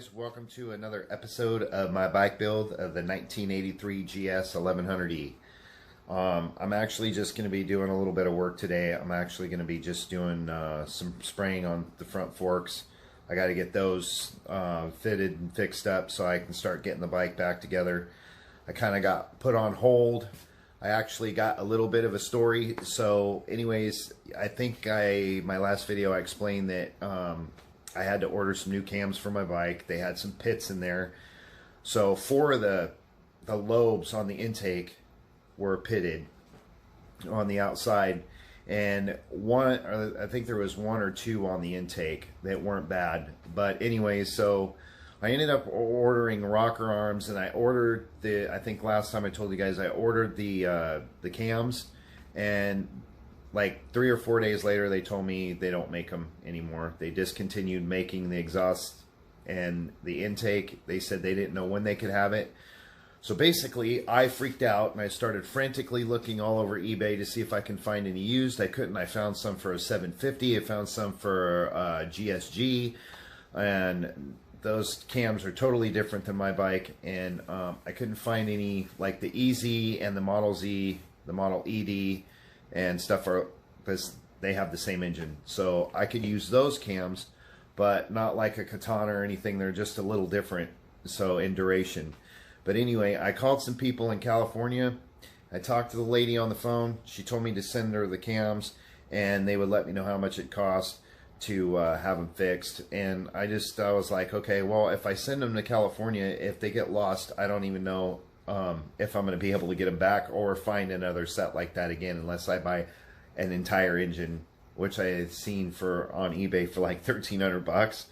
guys, welcome to another episode of my bike build of the 1983 gs1100e. I'm actually just going to be doing a little bit of work today. I'm actually going to be just doing some spraying on the front forks. I got to get those fitted and fixed up so I can start getting the bike back together. I kind of got put on hold. I actually got a little bit of a story. So anyways, I think my last video I explained that I had to order some new cams for my bike. They had some pits in there. So 4 of the lobes on the intake were pitted on the outside, and I think there was 1 or 2 on the intake that weren't bad. But anyways, so I ended up ordering rocker arms, and I ordered I think last time I told you guys I ordered the cams, and like 3 or 4 days later they told me they don't make them anymore. They discontinued making the exhaust and the intake. They said they didn't know when they could have it. So basically I freaked out and I started frantically looking all over eBay to see if I can find any used. I couldn't. I found some for a 750. I found some for GSG, and those cams are totally different than my bike, and I couldn't find any like the EZ and the Model Z, the Model ED and stuff, are because they have the same engine. So I could use those cams, but not like a Katana or anything. They're just a little different, so in duration. But anyway, I called some people in California. I talked to the lady on the phone. She told me to send her the cams and they would let me know how much it cost to have them fixed. And I was like, okay, well, if I send them to California, if they get lost, I don't even know if I'm going to be able to get them back or find another set like that again, unless I buy an entire engine, which I had seen on eBay for like 1,300 bucks.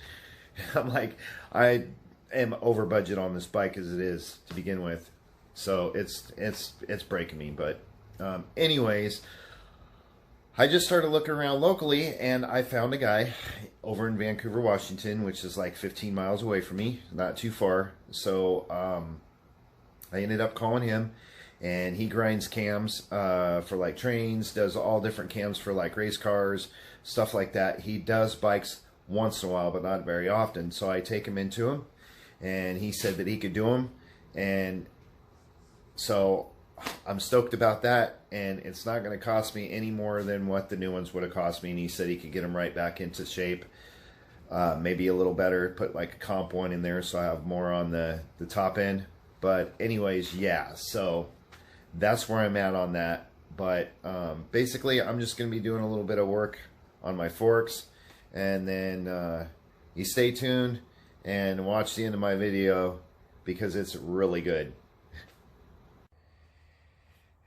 I'm like, I am over budget on this bike as it is to begin with, so it's breaking me. But anyways, I just started looking around locally, and I found a guy over in Vancouver, Washington, which is like 15 miles away from me, not too far. So I ended up calling him, and he grinds cams for like trains, does all different cams for like race cars, stuff like that. He does bikes once in a while, but not very often. So I take him into him, and he said that he could do them. And so I'm stoked about that, and it's not going to cost me any more than what the new ones would have cost me. And he said he could get them right back into shape, maybe a little better, put like a comp one in there so I have more on the top end. But anyways, yeah, so that's where I'm at on that. But basically I'm just going to be doing a little bit of work on my forks, and then you stay tuned and watch the end of my video because it's really good.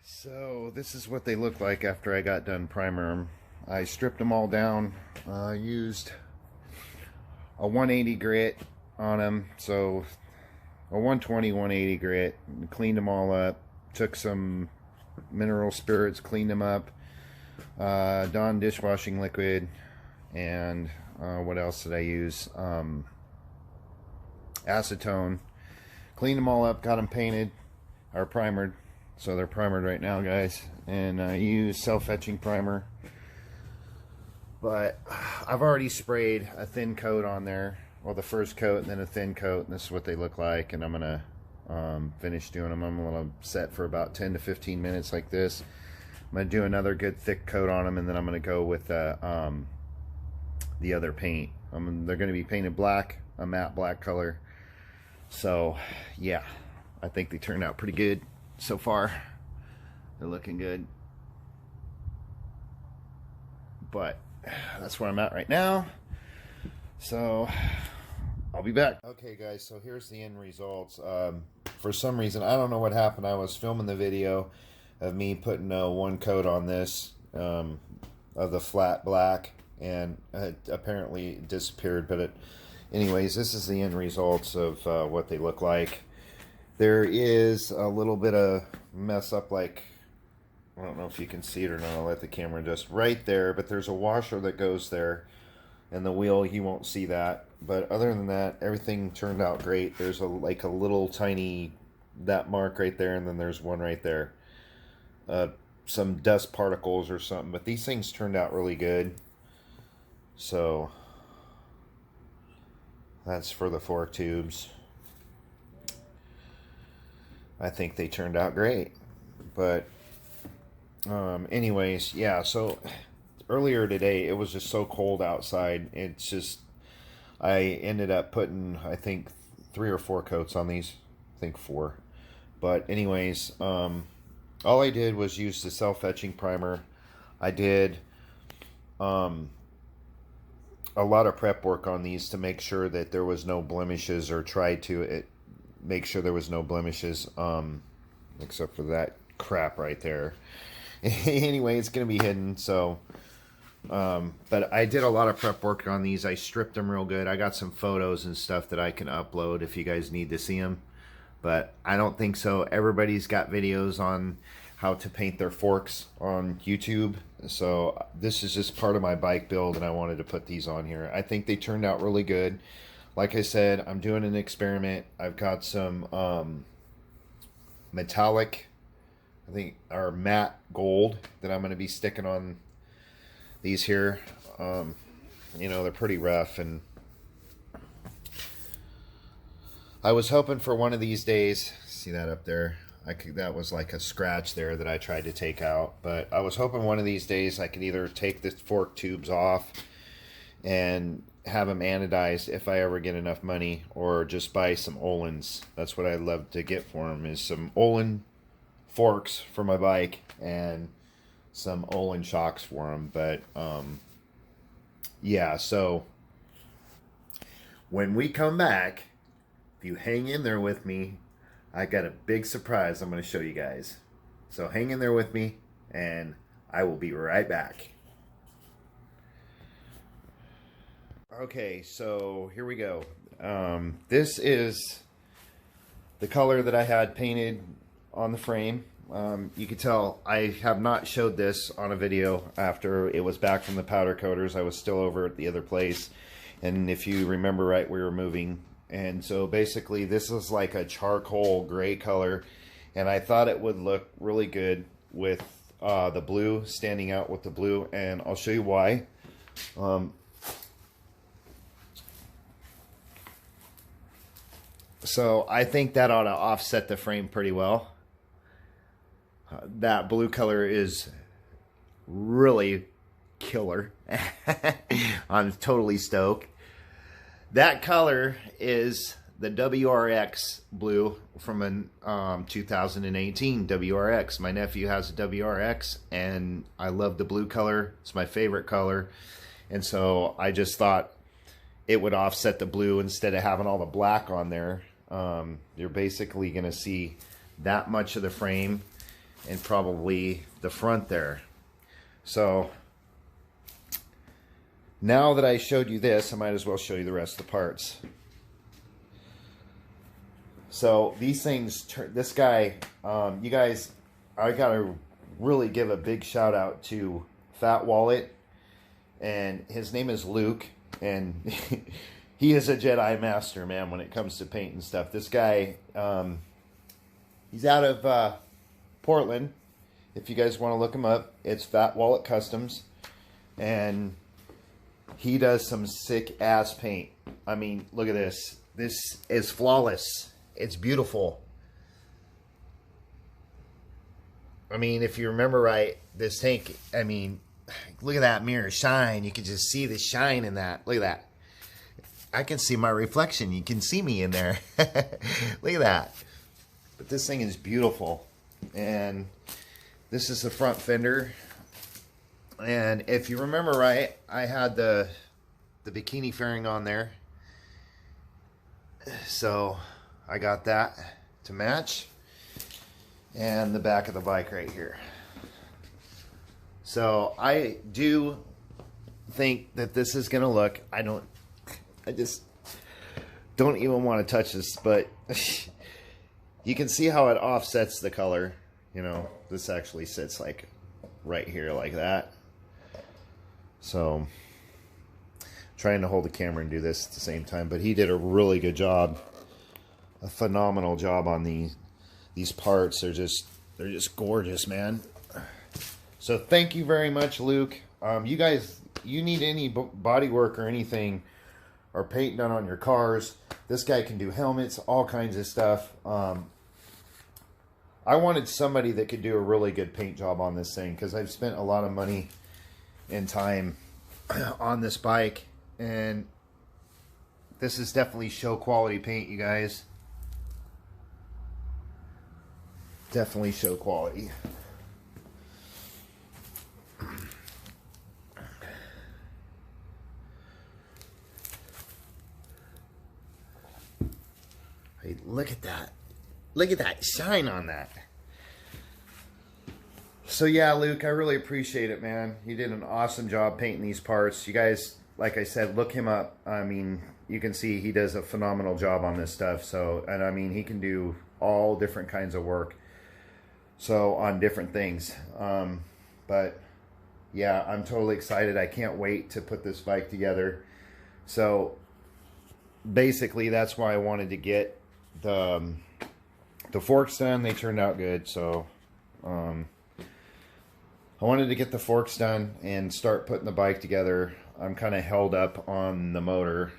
So this is what they look like after I got done primer them. I stripped them all down, used a 180 grit on them, so a 120, 180 grit, cleaned them all up, took some mineral spirits, cleaned them up, Dawn dishwashing liquid, and what else did I use? Acetone. Cleaned them all up, got them painted, or primered. So they're primered right now, guys. And I use self-etching primer. But I've already sprayed a thin coat on there. Well, the first coat and then a thin coat, and this is what they look like. And I'm going to finish doing them. I'm going to set for about 10 to 15 minutes like this. I'm going to do another good thick coat on them, and then I'm going to go with the other paint. They're going to be painted black, a matte black color. So, yeah, I think they turned out pretty good so far. They're looking good. But that's where I'm at right now. So I'll be back. Okay guys, so here's the end results. For some reason, I don't know what happened. I was filming the video of me putting one coat on this of the flat black, and it apparently disappeared. But anyways, this is the end results of what they look like. There is a little bit of mess up, like, I don't know if you can see it or not. I'll let the camera just right there, but there's a washer that goes there, and the wheel, you won't see that. But other than that, everything turned out great. There's like a little tiny, that mark right there, and then there's one right there. Some dust particles or something, but these things turned out really good. So That's for the fork tubes. I think they turned out great. But anyways, yeah, so earlier today it was just so cold outside. It's just, I ended up putting, I think, 3 or 4 coats on these. I think 4. But anyways, all I did was use the self-etching primer. I did a lot of prep work on these to make sure that there was no blemishes, or tried to make sure there was no blemishes, except for that crap right there. Anyway, it's going to be hidden, so but I did a lot of prep work on these. I stripped them real good. I got some photos and stuff that I can upload if you guys need to see them, but I don't think so. Everybody's got videos on how to paint their forks on YouTube, so this is just part of my bike build, and I wanted to put these on here. I think they turned out really good. Like I said, I'm doing an experiment. I've got some metallic, I think, or matte gold that I'm going to be sticking on these here. You know, they're pretty rough, and I was hoping for one of these days, see that up there? That was like a scratch there that I tried to take out, but I was hoping one of these days I could either take the fork tubes off and have them anodized if I ever get enough money, or just buy some Olin's. That's what I'd love to get for them, is some Olin forks for my bike and some Olin shocks for them. But yeah, so when we come back, if you hang in there with me, I got a big surprise I'm going to show you guys. So hang in there with me, and I will be right back. Okay, so here we go. This is the color that I had painted on the frame. You can tell I have not showed this on a video after it was back from the powder coaters. I was still over at the other place, and if you remember right, we were moving. And so basically this is like a charcoal gray color, and I thought it would look really good with the blue, standing out with the blue, and I'll show you why. So I think that ought to offset the frame pretty well. That blue color is really killer. I'm totally stoked. That color is the WRX blue from a 2018 WRX. My nephew has a WRX, and I love the blue color. It's my favorite color. And so I just thought it would offset the blue instead of having all the black on there. You're basically going to see that much of the frame and probably the front there. So now that I showed you this, I might as well show you the rest of the parts. So these things, this guy, you guys, I gotta really give a big shout out to Fat Wallet, and his name is Luke, and he is a Jedi master, man, when it comes to painting stuff. This guy, he's out of Portland. If you guys want to look him up, it's Fat Wallet Customs, and he does some sick ass paint. I mean, look at this. This is flawless. It's beautiful. I mean, if you remember right, this tank, I mean, look at that mirror shine. You can just see the shine in that. Look at that. I can see my reflection. You can see me in there. Look at that. But this thing is beautiful. And this is the front fender. And if you remember right, I had the bikini fairing on there. So I got that to match. And the back of the bike right here. So I do think that this is going to look, I just don't even want to touch this, but you can see how it offsets the color. You know, this actually sits like right here like that. So trying to hold the camera and do this at the same time, but he did a really good job, a phenomenal job on these parts. They're just gorgeous, man. So thank you very much, Luke. You guys, you need any body work or anything, or paint done on your cars. This guy can do helmets, all kinds of stuff. I wanted somebody that could do a really good paint job on this thing, because I've spent a lot of money and time on this bike, and this is definitely show quality paint, you guys. Definitely show quality. Hey, look at that. Look at that shine on that. So yeah, Luke, I really appreciate it, man. You did an awesome job painting these parts. You guys, like I said, look him up. I mean, you can see he does a phenomenal job on this stuff. So, and I mean, he can do all different kinds of work. So, on different things. But yeah, I'm totally excited. I can't wait to put this bike together. So, basically, that's why I wanted to get the forks done. They turned out good. So, I wanted to get the forks done and start putting the bike together. I'm kind of held up on the motor,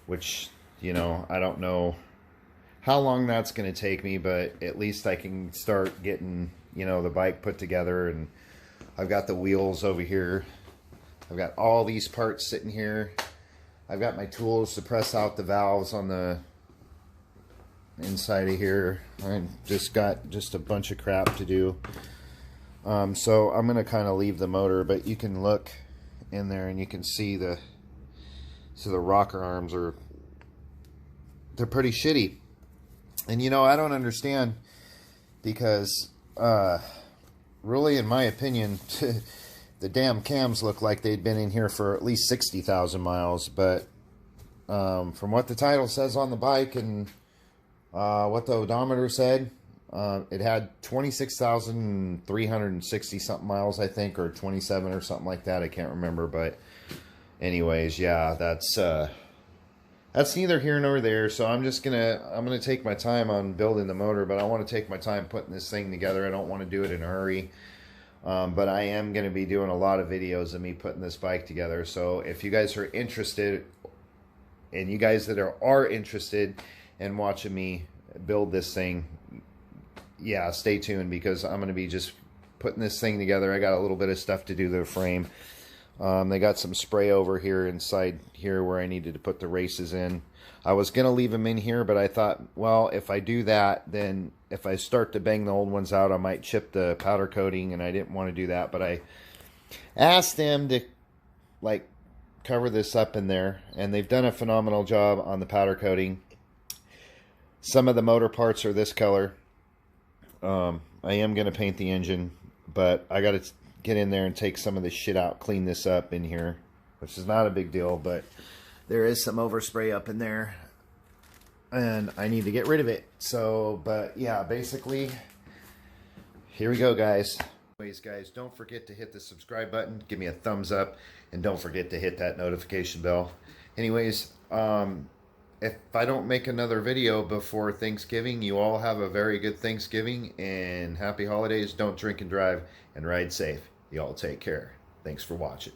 which, you know, I don't know how long that's going to take me, but at least I can start getting, you know, the bike put together. And I've got the wheels over here. I've got all these parts sitting here. I've got my tools to press out the valves on the inside of here. I just got just a bunch of crap to do. So I'm going to kind of leave the motor, but you can look in there and you can see the rocker arms they're pretty shitty. And you know, I don't understand, because really, in my opinion, the damn cams look like they'd been in here for at least 60,000 miles. But from what the title says on the bike and what the odometer said, it had 26,360 something miles, I think, or 27 or something like that. I can't remember, but anyways, yeah, that's neither here nor there. So I'm gonna take my time on building the motor, but I want to take my time putting this thing together. I don't want to do it in a hurry. But I am going to be doing a lot of videos of me putting this bike together. So if you guys are interested, and you guys that are interested in watching me build this thing, yeah, stay tuned, because I'm going to be just putting this thing together. I got a little bit of stuff to do to the frame. They got some spray over here inside here where I needed to put the races in. I was going to leave them in here, but I thought, well, if I do that, then if I start to bang the old ones out, I might chip the powder coating, and I didn't want to do that. But I asked them to, like, cover this up in there, and they've done a phenomenal job on the powder coating. Some of the motor parts are this color. I am going to paint the engine, but I got to get in there and take some of this shit out, clean this up in here, which is not a big deal, but there is some overspray up in there, and I need to get rid of it. So, but yeah, basically, here we go, guys. Anyways, guys, don't forget to hit the subscribe button, give me a thumbs up, and don't forget to hit that notification bell. Anyways, if I don't make another video before Thanksgiving, you all have a very good Thanksgiving and happy holidays. Don't drink and drive, and ride safe. You all take care. Thanks for watching.